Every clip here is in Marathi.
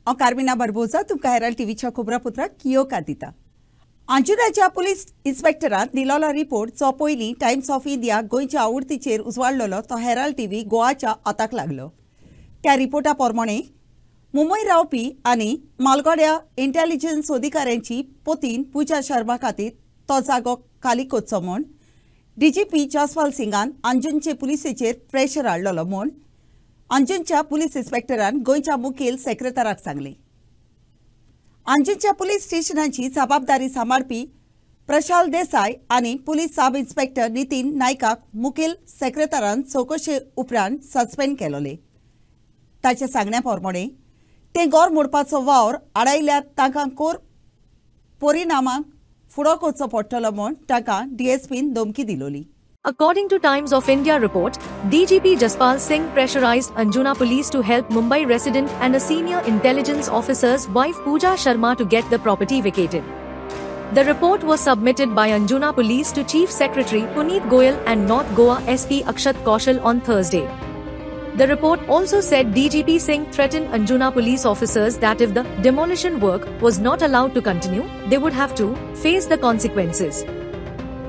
हांव कार्मिना बरबोजा तुमकां हेराल्ड टीव्हीच्या खबरापत्राक येवकार दिता। अंजुनाच्या पुलीस इन्स्पेक्टरान दिलोलो रिपोर्ट जो पयलीं टायम्स ऑफ इंडिया गोंयच्या आवृत्तीचेर उजवाडलेलो तो हेराल्ड टीव्ही गोवाच्या हाताक लागलो। त्या रिपोर्टा प्रमाणे मुंबई रावपी आनी मालगोड्या इंटेलिजन्स अधिकाऱ्यांची पोतीन पूजा शर्मा खातीर तो जागो खाली करचो म्हूण डीजीपी जसपाल सिंगान अंजुनचे पुलिसेचेर प्रेशर हाडलेलो म्हूण अंजुनच्या पुलीस इन्स्पेक्टरान गोंयच्या मुखेल सेक्रेटराक सांगलें। अंजुनच्या पुलीस स्टेशनाची जबाबदारी सांबाळपी प्रशाल देसाय आनी पुलीस सब इन्स्पेक्टर नितीन नायकाक मुखेल सेक्रेटरान चवकशे उपरांत सस्पेंड केलोले। ताच्या सांगण्या प्रमाणे ते घर मोडपाचो वावर आडायल्यार तांकां कोर परिणामाक फुडो करचो पडटलो म्हूण ताका डीएसपीन धमकी दिलोली। According to Times of India report, DGP Jaspal Singh pressurized Anjuna police to help Mumbai resident and a senior intelligence officer's wife Pooja Sharma to get the property vacated. The report was submitted by Anjuna police to Chief Secretary Puneet Goyal and North Goa SP Akshat Kaushal on Thursday. The report also said DGP Singh threatened Anjuna police officers that if the demolition work was not allowed to continue, they would have to face the consequences.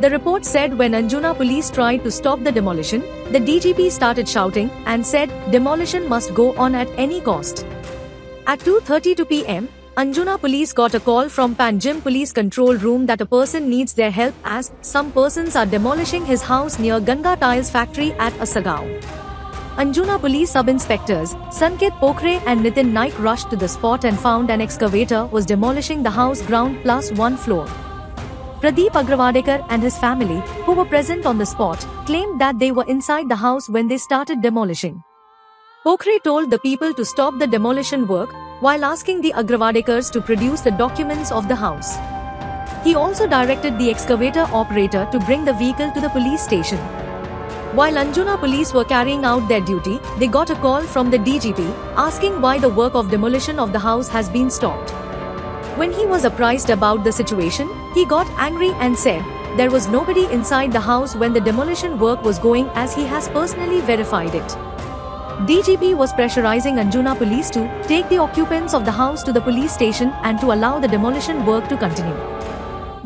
The report said when Anjuna police tried to stop the demolition, the DGP started shouting and said demolition must go on at any cost. At 2:32 p.m., Anjuna police got a call from Panjim Police Control Room that a person needs their help as some persons are demolishing his house near Ganga Tiles Factory at Asagaon. Anjuna police sub-inspectors Sanket Pokhare and Nitin Naik rushed to the spot and found an excavator was demolishing the house ground plus one floor. Pradeep Agrawalekar and his family, who were present on the spot, claimed that they were inside the house when they started demolishing. Pokhare told the people to stop the demolition work while asking the Agrawalekars to produce the documents of the house. He also directed the excavator operator to bring the vehicle to the police station. While Anjuna police were carrying out their duty, they got a call from the DGP asking why the work of demolition of the house has been stopped. When he was apprised about the situation, he got angry and said there was nobody inside the house when the demolition work was going as he has personally verified it. DGP was pressurizing Anjuna police to take the occupants of the house to the police station and to allow the demolition work to continue.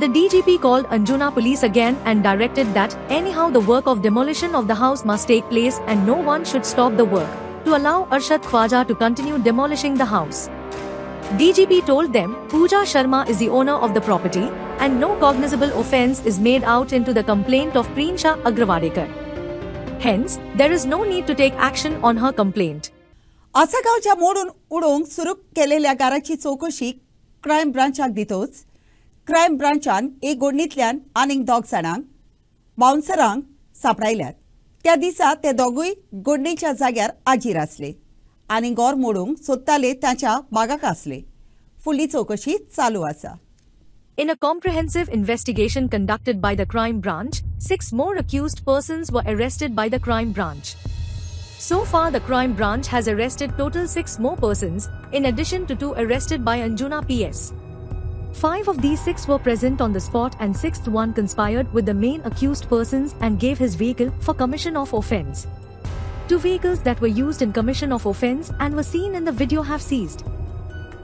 The DGP called Anjuna police again and directed that anyhow the work of demolition of the house must take place and no one should stop the work to allow Arshad Khwaja to continue demolishing the house. DGP told them Pooja Sharma is the owner of the property and no cognizable offence is made out into the complaint of Preensha Agrawalekar. Hence, there is no need to take action on her complaint. आसागांवच्या मोडून उडोवंक सुरू केलेल्या घराची चवकशी क्रायम ब्रांचाक दितोच क्रायम ब्रांचान एक गोडणींतल्यान आनीक 2 जाणांक बाउन्सरांक सांपडायल्यात। त्या दिसा ते दोगूय गोडणीच्या जाग्यार हाजीर आसले आनी घर मोडूंक सोदताले ताच्या बागाक आसले। फुडली चवकशी चालू आसा। In a comprehensive investigation conducted by the crime branch, 6 more accused persons were arrested by the crime branch. So far, the crime branch has arrested total 6 more persons, in addition to 2 arrested by Anjuna PS. 5 of these 6 were present on the spot and 6th one conspired with the main accused persons and gave his vehicle for commission of offence. 2 vehicles that were used in commission of offence and were seen in the video have seized.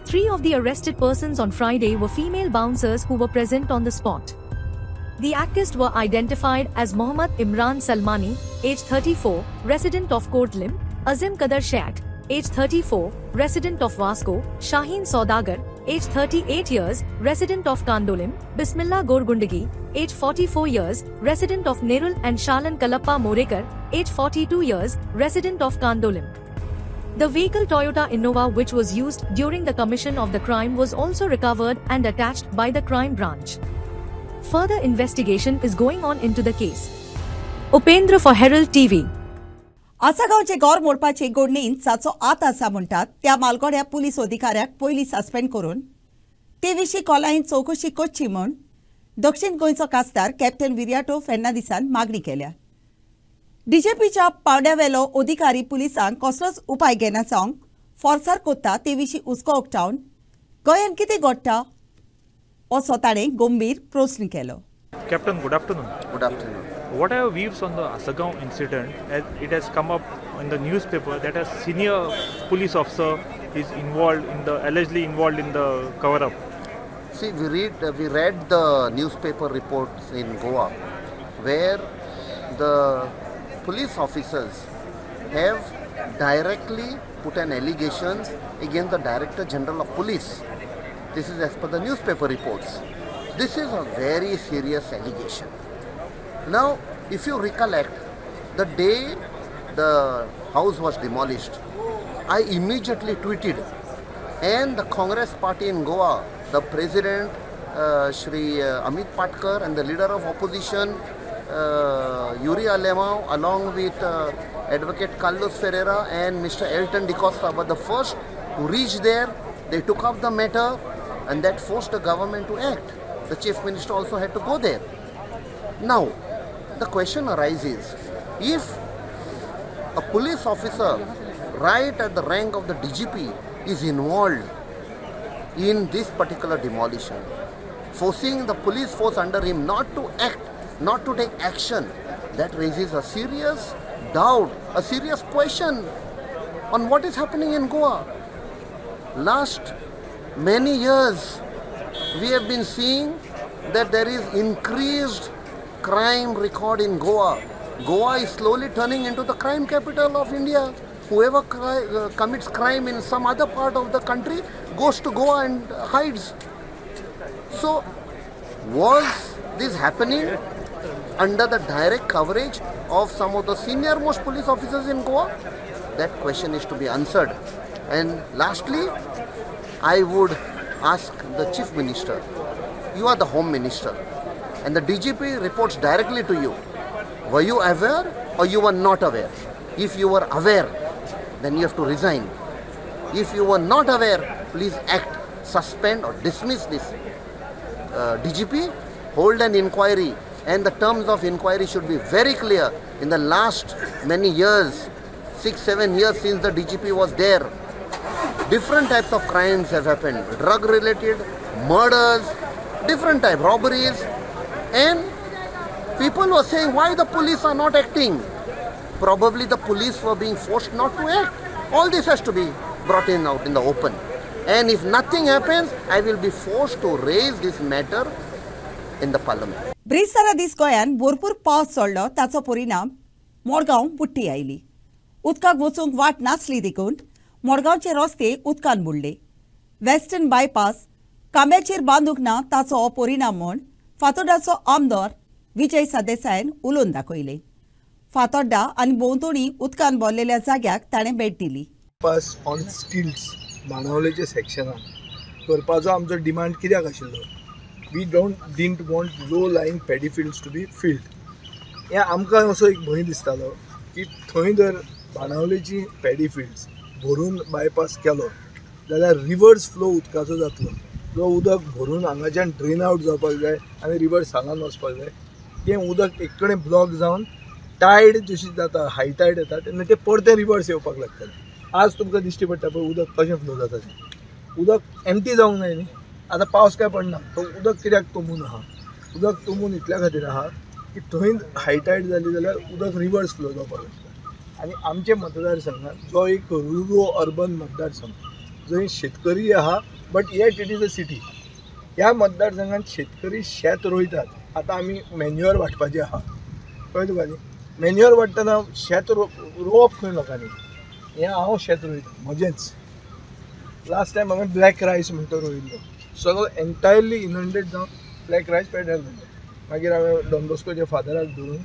3 of the arrested persons on Friday were female bouncers who were present on the spot. The accused were identified as Mohammad Imran Salmani, age 34, resident of Kortlim, Azim Qadar Sheikh, age 34, resident of Vasco, Shaheen Saudagar, age 38 years, resident of Kandolim, Bismillah Gorgundagi, age 44 years, resident of Nerul, and Shalan Kalappa Morekar, age 42 years, resident of Kandolim. The vehicle Toyota Innova which was used during the commission of the crime was also recovered and attached by the crime branch. Further investigation is going on into the case. Upendra for Herald TV. आसागांवचे घर मोडपाचे गोडणीन जाचो आत आसा म्हणटात त्या मालगोड्या पुलीस अधिकाऱ्याक पयलीं सस्पेंड करून ते विशीं खोलायेन चवकशी करची म्हूण दक्षिण गोंयचो खासदार कॅप्टन विर्याटो फेर्नांदीसान मागणी केल्या। डीजीपीच्या पावड्यावेलो अधिकारी पुलिसांक कसलोच उपाय घेना जावंक फोर्सार कोत्ता ते विशीं हुस्को उक्तावन गोंयांत कितें घडटा असो ताणें गंभीर प्रस्न केलो। Captain, good afternoon. Good afternoon. What are your views on the Asagaon incident? As it has come up in the newspaper that a senior police officer is allegedly involved in the cover-up. See, we read the newspaper reports in Goa, where the police officers have directly put an allegations against the Director General of Police. This is as per the newspaper reports. This is a very serious allegation. Now, if you recollect, the day the house was demolished, I immediately tweeted, and the Congress party in Goa, the president, Shri Amit Patkar, and the leader of opposition, Yuri Alemão, along with Advocate Carlos Ferreira and Mr. Elton DeCosta, were the first to reach there. They took up the matter, and that forced the government to act. The chief minister also had to go there. Now, the question arises, if a police officer right at the rank of the DGP is involved in this particular demolition, forcing the police force under him not to act, not to take action, that raises a serious doubt, a serious question on what is happening in Goa. Last many years, we have been seeing that there is increased crime record in Goa. Goa is slowly turning into the crime capital of India. Whoever commits crime in some other part of the country goes to Goa and hides. So, was this happening under the direct coverage of some of the senior most police officers in Goa? That question is to be answered. And lastly, I would ask the Chief Minister, you are the Home Minister, and the DGP reports directly to you. Were you aware or you were not aware? If you were aware, then you have to resign. If you were not aware, please act, suspend or dismiss this DGP, hold an inquiry, and the terms of inquiry should be very clear. In the last many years, 6-7 years since the DGP was there, different types of crimes have happened, drug-related, murders, different type, robberies, and people were saying, why the police are not acting? Probably the police were being forced not to act. All this has to be brought out in the open. And if nothing happens, I will be forced to raise this matter in the parliament. ब्रिस्तारा दीस गोंयान भरपूर पावस चडलो ताचो परिणाम मडगांव बुट्टी आयली. उदकाक वचूंक वाट नासली देखून मडगांवचे रस्ते उदकान बुडले. वेस्टर्न बायपास कांब्याचेर बांदूंक ना ताचो हो परिणाम म्हूण फातोर्डाचो आमदार विजय सरदेसायन उलोवन दाखयले. फातोर्डा आनी भोंवतणी उदकान भरलेल्या जाग्याक ताणें भेट दिली. पास ऑन स्टिल्स बाणावलेच्या सेक्शनान करपाचो आमचो डिमांड कित्याक आशिल्लो? We didn't want low lying paddy fields to be filled. हें आमकां असो एक भंय दिसतालो की थंय जर बाणावलेची पॅडी फिल्ड्स भरून बायपास केलो जाल्यार रिवर्स फ्लो उदकाचो जातलो. जो उदक भरून हांगाच्यान ड्रेन आवट जावपाक जाय आनी रिवर्स हांगान वचपाक जाय, तें उदक एक कडेन ब्लॉक जावन टायड जशी जाता, हाय टायड येता तेन्ना तें परतें रिवर्स येवपाक लागतलें. आज तुमकां दिश्टी पडटा पळय उदक कशें फ्लो जाता तें. उदक एम्प्टी जावंक जाय न्ही. आतां पावस काय पडना, तो उदक कित्याक तुंबून आहा? उदक तुंबून इतल्या खातीर आहा की थंय हाय टायड जाली जाल्यार उदक रिवर्स फ्लो जावपाक लागता. आनी आमचे मतदारसंघात जो एक रुरो अर्बन मतदारसंघ, जंय शेतकरी आहा but eight it is a city, ह्या मतदारसंघात शेतकरी शेत रोयतात. आतां आमी मॅन्युअर वांटपाचें आहा, कळ्ळें तुका न्ही? मॅन्युअर वांटतना शेत रोवप खंय लोकांनी? हें हांव शेत रोयता म्हजेंच. लास्ट टायम हांवें ब्लॅक रायस म्हणटा रोयिल्लो, सगळो एन्टायरली इनंडेड जावन ब्लॅक रायस पेड्यार जालो. मागीर हांवें डॉन बॉस्कोच्या फादराक धरून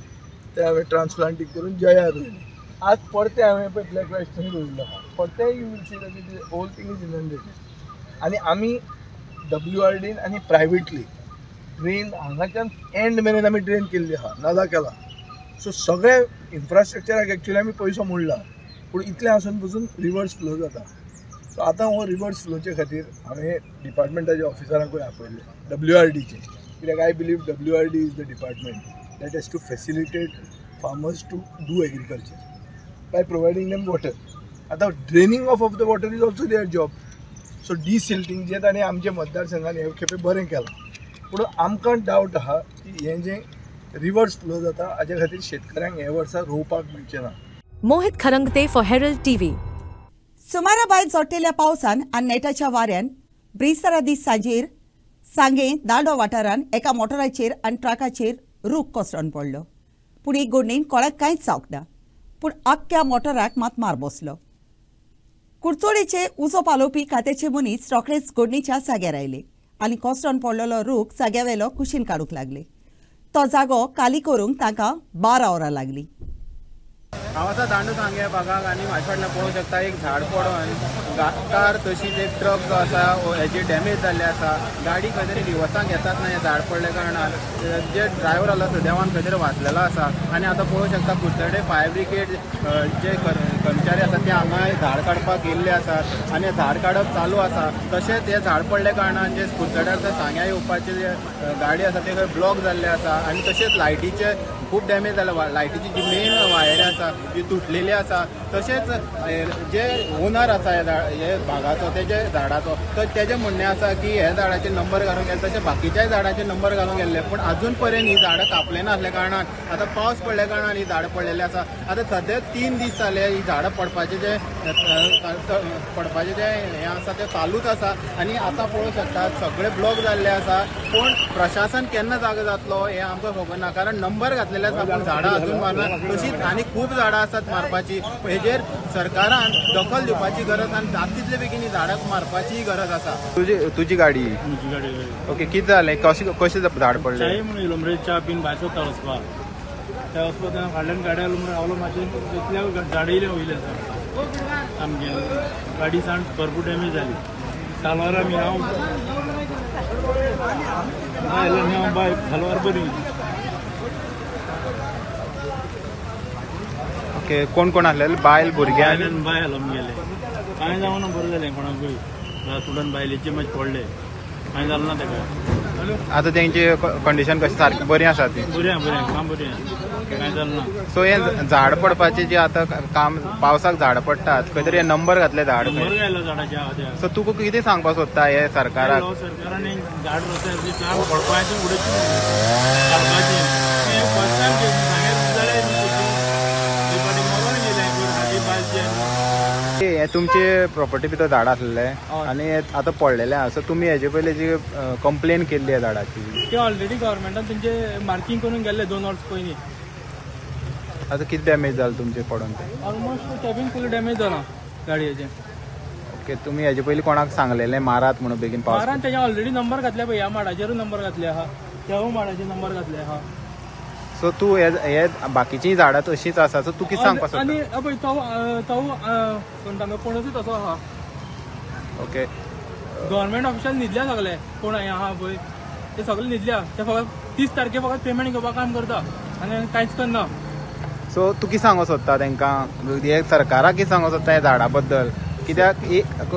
ते हांवें ट्रान्सप्लांटींग करून जया रोयलें. आज परते हांवें पळय ब्लॅक रायस थंय रोयिल्लो आहा. परते you will see that it whole thing is intended. आनी आमी WRDन आनी प्रायवेटली ड्रेन हांगाच्यान एंड मेरेन आमी ड्रेन केल्ली आहा, नाला केला. सो सगळे इन्फ्रास्ट्रक्चराक एक्चुअली आमी पयसो मोडला, पूण इतलें आसून पसून रिवर्स फ्लो जाता. सो आतां हो रिवर्स फ्लोचे खातीर हांवें डिपार्टमेंटाच्या ऑफिसरांकूय आपयले, WRDचे, कित्याक I believe WRD is the department that has to facilitate farmers to do agriculture by providing them water. आतां draining of the water is also their job. So desilting जें ताणें आमच्या मतदारसंघान हे खेपे बरें केलां, पूण आमकां डावट आहा की हें जें रिवर्स फ्लो जाता हाच्या खातीर शेतकऱ्यांक हे वर्सा रोवपाक मेळचें ना. Mohit Kharangte for Herald TV. सुमारा भायर जोडलेल्या पावसान आनी नेटाच्या वाऱ्यान ब्रिस्तारा दीस सांगे दांडो वाठारांत एका मोटराचेर आनी ट्रकाचेर रूख कोसळून पडलो. पूण एक घडणेन कोणाक कांयच जावंक ना. पूण आख्ख्या मोटराक मात मार बसलो. कुडचोडेचे उजो पालोवपी खात्याचे मनीस रोखडेच घडणेच्या जाग्यार आयले आनी कोसळून पडलेलो रूख जाग्यावेलो कुशीन काडूंक लागले. तो जागो खाली करूंक तांकां 12 वरां लागलीं. हांव आतां दांडो सांगे भागाक आनी म्हाजे फाटल्यान पळोवंक शकता एक झाड पडोन कार तशीच एक ट्रक जो आसा हेजी डॅमेज जाल्ली आसा. गाडी खंय तरी रिवर्साक येतात ना हें झाड पडल्या कारणान जे ड्रायव्हर आसलो तो देवान खंय तरी वाचलेलो आसा. आनी आतां पळोवंक शकता कुडचडे फायर ब्रिगेड जे कर्मचारी आसा ते हांगा झाड काडपाक येयल्ले आसात आनी झाड काडप चालू आसा. तशेंच हे झाड पडल्या कारणान जे कुडचड्यार सांग्या येवपाचे जे गाडी आसा ते खंय ब्लॉक जाल्ले आसा आनी तशेंच लायटीचे खूब डॅमेज जाला. लायटीची जी मेन वायर आसा ती तुटलेली आसा. तशेंच जे ओनर आसा हे भागाचो तेजे झाडाचो तर तेजें म्हणणें आसा की हे झाडाचे नंबर घालूंक गेले तशें बाकीच्याय झाडाचे नंबर घालूंक गेल्ले पूण अजून पर्यंत ही झाडां कापले नासल्या कारणान आतां पावस पडल्या कारणान ही झाडां पडलेली आसा. आतां सद्याक 3 दीस जाले ही झाडां पडपाचे जे हें आसा तें चालूच आसा आनी आतां पळोवंक शकतात सगळे ब्लॉक जाल्ले आसा. पूण प्रशासन केन्ना जागो जातलो हें आमकां खबर ना कारण नंबर घातलेले आसा पूण झाडां अजून मारना. तशीच आनी खूब झाडां आसात मारपाची. हेजेर सरकारान दखल दिवपाची गरज आनी जाता तितले बेगीन झाडांक मारपाची गरज आसा. तुजी गाडी ओके कितें जालें कशें झाड पडलें? चाय म्हणून येयलो म्हणजे च्या बीन भायर सोदता वचपाक त्या वचपाक तेन्ना फाटल्यान गाडी आलो म्हणून रावलो मातशें तितल्या झाडां येयले वयले सामकें गाडी सान भरपूर डॅमेज जाली. सालवार आमी हांव बायक सालवार बरी. ओके कोण कोण आसलेले? बायल भुरग्यां बाय आलो गेले कांय जावना बरें जालें कोणाकूय स्टुडंट बायलेचे मातशें पडले कांय जालें ना ताका. आतां तेंची कंडिशन कशी सारकी बरी आसा ती? बरें काम बरें कांय जालें ना. सो हें झाड पडपाचें जे आतां काम पावसाक झाड पडटात खंय तरी हे नंबर घातले झाड बरें गायलो झाडाच्या. सो तुका कितें सांगपाक सोदता हे सरकाराक? सरकारान झाड रस्त्यार पडपाचें उडयचें घालपाचें फर्स्ट टायम हे तुमचे प्रॉपर्टी भितर झाड आसलेले आनी आतां पडलेले आहा. सो तुमी हेजे पयलीं जी कंप्लेन केल्ली आहे झाडाची ते ऑलरेडी गव्हर्मेंटान तेंचे मार्किंग करून गेल्ले 2 वर्स पयलीं. आतां कितें डॅमेज जालें तुमचे पडून ते? ऑलमोस्ट कॅबिन फूल डॅमेज जाला गाडयेचें. ओके तुमी हेजे पयलीं कोणाक सांगलेलें मारात म्हणून बेगीन पावस? मारान तेजे ऑलरेडी नंबर घातले पळय ह्या माडाचेरूय नंबर घातले आहा त्या माडाचेर नंबर घातले आहा. सो तूं हे बाकीचीं झाडां तशींच आसा सो तूं कितें सांगपाक सोदता? आनी पळय तो पणसूच असो आहा. ओके गव्हर्मेंट ऑफिशियल न्हिदल्या सगळे कोण आहा पळय ते सगळे न्हिदल्या. ते फकत 30 तारखेक फकत पेमेंट घेवपाक काम करता आनी कांयच करना. सो तूं कितें सांगूंक सोदता तांकां हे सरकाराक कितें सांगूंक सोदता ह्या झाडां बद्दल? कित्याक एक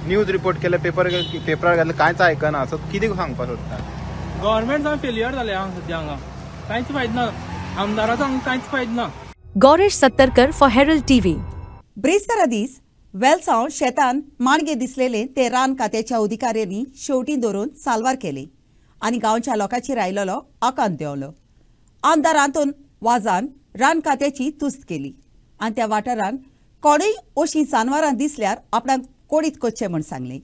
न्यूज रिपोर्ट केले पेपरार घातले कांयच आयकना. सो कितें सांगपाक सोदता? गव्हर्मेंट जावन फेलियर जालें हांगा सद्या हांगा कांयच फायदो ना. आमदाराचो हांगा कांयच फायदो ना. Gauresh Sattarkar for Herald TV. ब्रेस्तारा दीस वेलसांव शेतान माणगे दिसलेले ते रान खात्याच्या अधिकाऱ्यांनी शेवटी धरून साल्वार केले आनी गांवच्या लोकांचेर आयलोलो आकांत देंवलो. आमदारांतून वाजान रान खात्याची तुस्त केली आनी त्या वाठारान कोणूय अशीं जानवरां दिसल्यार आपणाक कोडीत कोच्चे म्हूण सांगलें.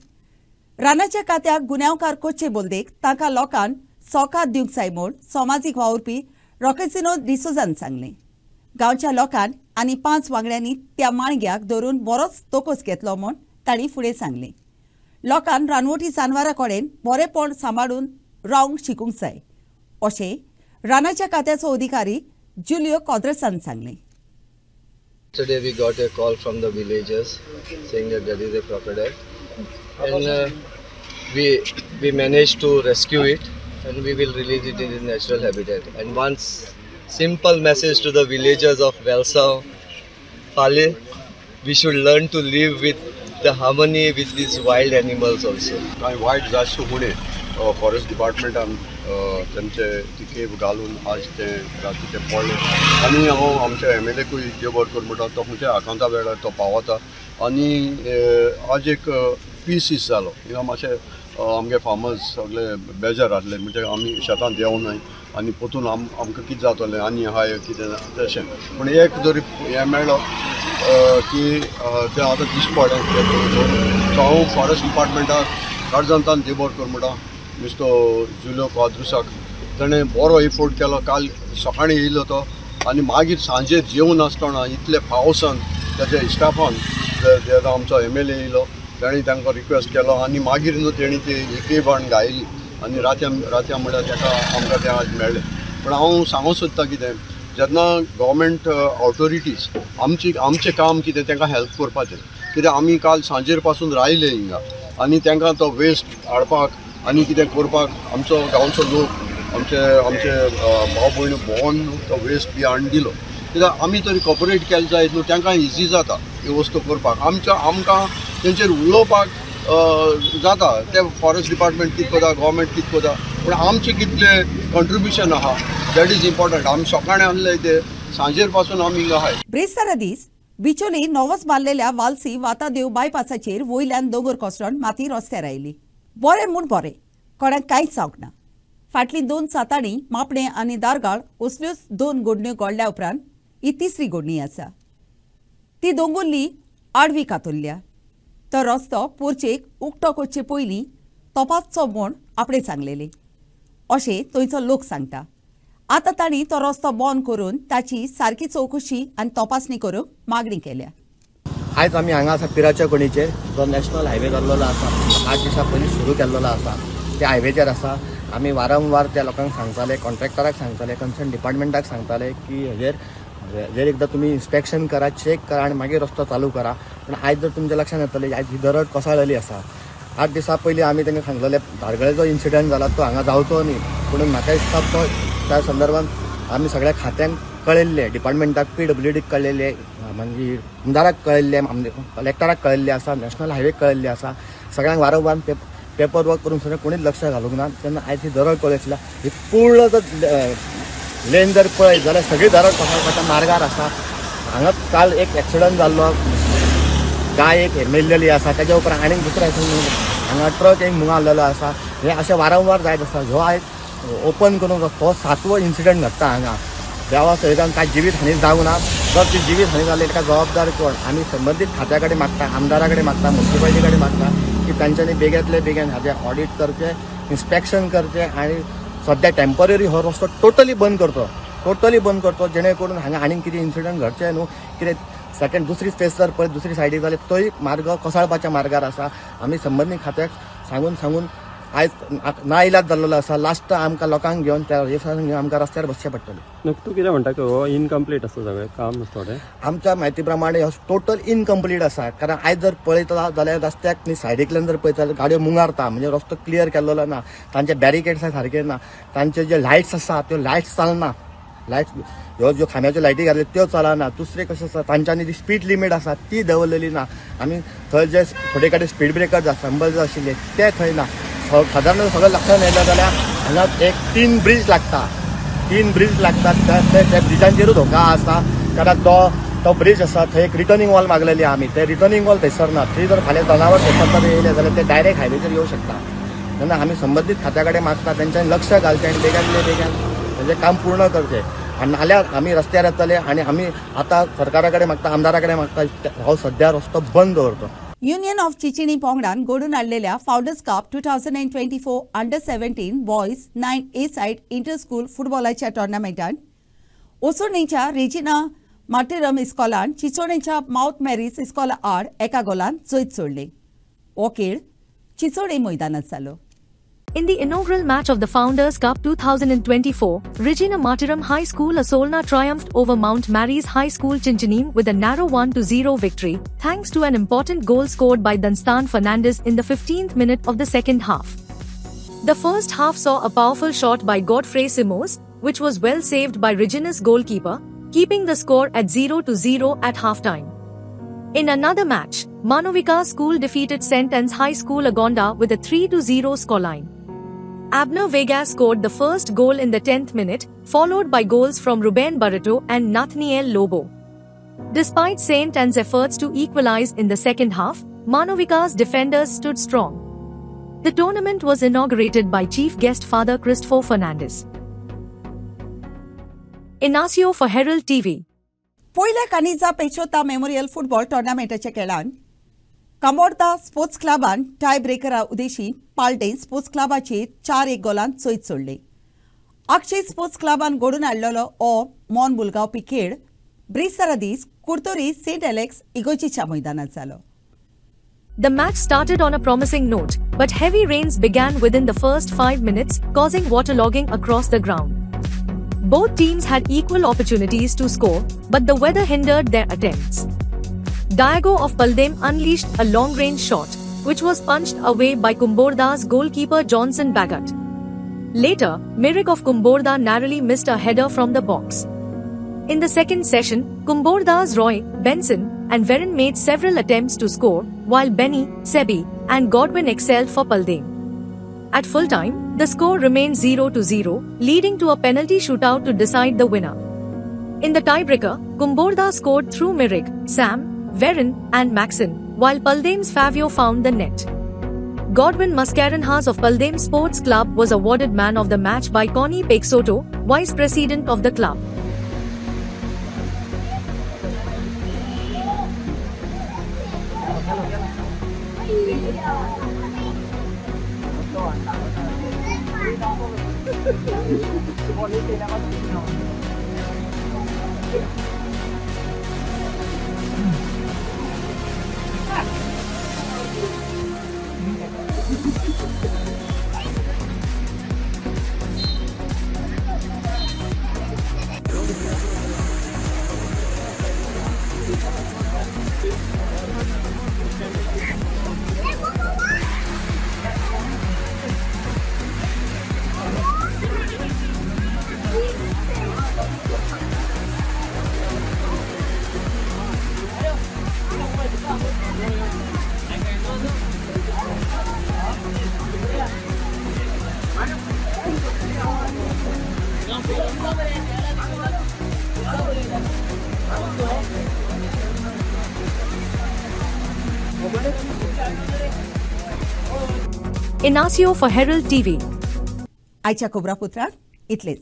रानाच्या खात्याक गुन्यांवकार कोच्चे बोलदेक तांकां लोकांन सोकात दिवंक जाय म्हूण समाजीक वावुरपी रॉकेसिनो डिसोजान सांगलें. गांवच्या लोकांन आनी 5 वांगड्यांनी त्या माणग्याक धरून बरोच तोकोस घेतलो म्हूण तांणी फुडें सांगलें. लोकांन रानवटी जानवरां कडेन बरेपण सांबाळून रावंक शिकूंक जाय अशें रानाच्या खात्याचो अधिकारी जुलियो कॉद्रेसान सांगलें. Today we got a call from the villagers saying that there is a crocodile and we managed to rescue it and we will release it in its natural habitat. And one simple message to the villagers of Velsav, Pale, we should learn to live with the harmony with these wild animals also. काय वायट जास्त फुडें फॉरेस्ट डिपार्टमेंटान तेंचे तिकेब घालून आज ते रातीचे पडले आनी हांव आमच्या MLAकूय देव बरें कर म्हणटा तो खंयच्या आकांता वेळार तो पावता आनी आज एक पीस दीस जालो हिंगा मातशें आमगे फार्मर्स सगळे बेजार आसले म्हणजे आमी शेतान देंवनाय आनी पोतून आमकां कितें जातलें आनी हाय कितें तशें पूण एक जरी हें मेळ्ळो की ते आतां दिश्टी पडलें तें करून सो हांव फॉरेस्ट डिपार्टमेंटाक काळजांतान देबर कर म्हणटा मिस्टर जुलियो क्वाद्रुसाक ताणें बरो एफोर्ट केलो. काल सकाळीं येयलो तो आनी मागीर सांजे जेवून आसतना इतले पावसान ताच्या स्टाफान जेन्ना आमचो MLA येयलो ताणें तांकां रिक्वेस्ट केलो आनी मागीर न्हू तेणी ती एकय बाण गायली आनी रात्या म्हणल्यार ताका आमकां तें आज मेळ्ळें. पूण हांव सांगूं सोदता कितें जेन्ना गव्हर्मेंट ऑथॉरिटीज आमचें काम कितें तांकां हेल्प करपाचें कित्याक आमी काल सांजेर पासून रावले हिंगा आनी तांकां तो वेस्ट हाडपाक आनी कितें करपाक आमचो गांवचो लोक आमचे भाव भयण भोंवन तो वेस्ट बी हाडून दिलो कित्याक आमी तरी कॉपरेट केलें जायत न्हू तांकां इजी जाता ह्यो वस्तू करपाक. आमकां तेंचेर उलोवपाक जाता ते फॉरेस्ट डिपार्टमेंट कितें करता गव्हर्मेंट कितें करता पूण आमचें कितलें कंट्रिब्युशन आहा दॅट इज इम्पॉर्टंट. आमी सकाळीं आहले ते सांजेर पासून आमी हिंगा आहाय. ब्रेस्तारा दीस बिचोली नवोच बांदलेल्या वालसी वातादेव बायपासाचेर वयल्यान दोंगर कोसळून माती रस्त्यार आयली. बरें म्हूण बरें कोणाक कांयच जावंक ना. फाटलीं 2 सातांनी मापणे आनी दारगाळ असल्योच 2 गोडण्यो घडल्या उपरांत ही तिसरी गोडणी आसा. ती दोंगुल्ली आडवी कातुरल्या. तो रस्तो पोरचेक उक्तो करचे पयलीं तपासचो म्हूण आपणे सांगलेलें अशें थंयचो लोक सांगता. आतां तांणी तो रस्तो बंद करून ताची सारकी चवकशी आनी तपासणी करूंक मागणी केल्या. आयज आमी हांगा आसा पिराच्या कोणीचेर जो नॅशनल हायवे जाल्लो आसा 8 दिसां पयलीं सुरू केल्लो आसा. त्या हायवेचेर आसा. आमी वारंवार त्या लोकांक सांगताले कॉन्ट्रॅक्टराक सांगताले कन्सर्न डिपार्टमेंटाक सांगताले की हेजेर एकदां तुमी इन्स्पेक्शन करा चेक करा आनी मागीर रस्तो चालू करा. पूण आयज जर तुमच्या लक्षांत येतलें आयज ही दरड कोसळ्ळेली आसा. 8 दिसां पयलीं आमी तांकां सांगलेले धारगळे जो इन्सिडंट जाला तो हांगा जावचो न्ही पूण म्हाका दिसता तो त्या संदर्भांत आमी सगळ्या खात्यांक कळयल्ले डिपार्टमेंटाक PWDक कळयल्ले मागीर आमदाराक कळयल्ले कलेक्टराक कळयल्ले आसा नॅशनल हायवेक कळयल्ले आसा. सगळ्यांक वारंवार पेपर वर्क करून सुद्दां कोणीच लक्ष घालूंक ना. तेन्ना आयज ही दरड कळयतल्या ही पूर्ण जर लेन जर पळयत जाल्यार सगळी दरड कोसळपाच्या मार्गार आसा. हांगा काल एक एक्सिडंट जाल्लो गाय एक मेल्लेली आसा ताच्या उपरांत आनीक दुसरो हांगा ट्रक एक मुंगा आसलेलो आसा. हे अशें वारंवार जायत आसा. ह्यो आयज ओपन करून तो 7वो इन्सिडंट घडटा हांगा. देवा सयतान कांय जिवीत हानी जावंक ना. जर ती जिवीत हानी जाली ताका जबाबदार कोण आमी संबंदीत खात्या कडेन मागता आमदारा कडेन मागता म्युनिसिपालिटी कडेन मागता की तांच्यांनी बेगेंतले बेगीन हाजें ऑडिट करचें इन्स्पेक्शन करचें आनी सद्या टेम्पररी हो रस्तो टोटली बंद करचो जेणे करून हांगा आनीक कितें इन्सिडंट घडचें न्हू. कितें सेकंड दुसरी फेस जर पळय दुसरी सायडीक जाल्यार तोय मार्ग कोसळपाच्या मार्गार आसा. आमी संबंदीत खात्याक सांगून आयज नाइलाज जाल्लो आसा. लास्ट आमकां लोकांक घेवन त्या घेवन आमकां रस्त्यार बसचें पडटलें. तूं कितें म्हणटा की हो इनकम्प्लीट आसा सगळें काम थोडें आमच्या म्हायती प्रमाणे हो टोटल इनकम्प्लीट आसा. कारण आयज जर पळयता जाल्यार रस्त्याक न्ही सायडीकल्यान जर पळयता जाल्यार गाडयो मुंगारता म्हणजे रस्तो क्लियर केल्लो ना. तांचे बॅरिकेड्स सारके ना. तांचे जे लायट्स आसा त्यो लायट्स चलना. लायट्स ह्यो ज्यो खांब्याच्यो लायटी घातल्यो त्यो चलना. दुसरें कशें आसा तांच्यांनी जी स्पीड लिमीट आसा ती दवरलेली ना. आमी थंय जे थोडे कडेन स्पीड ब्रेकर असेंबल आशिल्ले ते थंय ना. साधारण सगळं लक्षांत येयलें जाल्यार हांगा एक 3 ब्रिज लागता. 3 ब्रिज लागतात. त्या ब्रिजांचेरूच धोका आसा. कारण तो ब्रिज आसा थंय एक रिटर्निंग वॉल मागलेली आमी. ते रिटर्निंग वॉल थंयसर ना. थंय जर फाल्यां जनावर थंयसर येयले जाल्यार ते डायरेक्ट हायवेचेर येवं शकता. तेन्ना आमी संबंदीत खात्या कडेन मागता तेंच्यांनी लक्ष घालचें आनी बेगीन तेजें काम पूर्ण करचें. आनी नाल्यार आमी रस्त्यार येतले आनी आमी आतां सरकारा कडेन मागता आमदारा कडेन मागता हो सद्या रस्तो बंद दवरचो. युनियन ऑफ चिचिणी पोंगडान घडून हाडलेल्या फावंडर्स कप 2024 अंडर-17 boys 9A side inter school फुटबॉलाच्या टोर्नामेंटान ओसोर्नीच्या रेजिना मार्टिरम इस्कॉलान चिचोडेच्या माउथ मॅरीज इस्कॉला आड एका गोलान जैत सोडले. हो खेळ चिचोडे मैदानात जालो. In the inaugural match of the Founders Cup 2024, Regina Martyram High School Asolna triumphed over Mount Mary's High School Chinchanim with a narrow 1-0 victory, thanks to an important goal scored by Dunstan Fernandez in the 15th minute of the second half. The first half saw a powerful shot by Godfrey Simos, which was well saved by Regina's goalkeeper, keeping the score at 0-0 at halftime. In another match, Manovika School defeated St. Anne's High School Agonda with a 3-0 scoreline. Abner Vega scored the first goal in the 10th minute, followed by goals from Ruben Barreto and Nathaniel Lobo. Despite St. Anne's efforts to equalize in the second half, Manovika's defenders stood strong. The tournament was inaugurated by Chief Guest Father Christopher Fernandez. Inacio for Herald TV. पयल्या कानिजा पेचोता memorial football टोर्नामेंटाच्या खेळान कंबोर्दा sports क्लबान tie ब्रेकरा Udeshi पाल्डें sports क्लबाचेर 4-1 Golan चोयत सोडले. अक्षय स्पोर्ट्स क्लबान घडून हाडलेलो हो मोन बुलगावपी खेळ ब्रिस्तारा दीस कुर्तोरी सेंट एलेक्स इगोजीच्या मैदानात जालो. The match started on a promising note, but heavy rains began within the first 5 minutes, causing waterlogging across the ground. Both teams had equal opportunities to score, but the weather hindered their attempts. Diego of Paldem unleashed a long-range shot, which was punched away by Kumborda's goalkeeper Johnson Bagat. Later, Mirik of Kumborda narrowly missed a header from the box. In the second session, Kumborda's Roy, Benson, and Veron made several attempts to score, while Benny, Sebi, and Godwin excelled for Paldem. At full time, the score remained 0-0, leading to a penalty shootout to decide the winner. In the tiebreaker, Kumborda scored through Mirik, Sam, Veron, and Maxon, while Paldem's Favio found the net. Godwin Mascarenhas of Paldem Sports Club was awarded Man of the Match by Connie Peixoto, Vice President of the club. Inacio for Herald TV. आयच्या कोब्रापुत्राक इतलेच.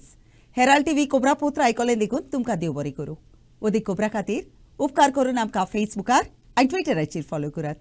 हेराल्ड टीव्ही कोब्रापुत्र आयकोलें देखून तुमकां देव बरें करूं. ओदीक कोब्रा खातीर उपकार करून आमकां फेसबुकार आनी ट्विटराचेर फॉलो करात.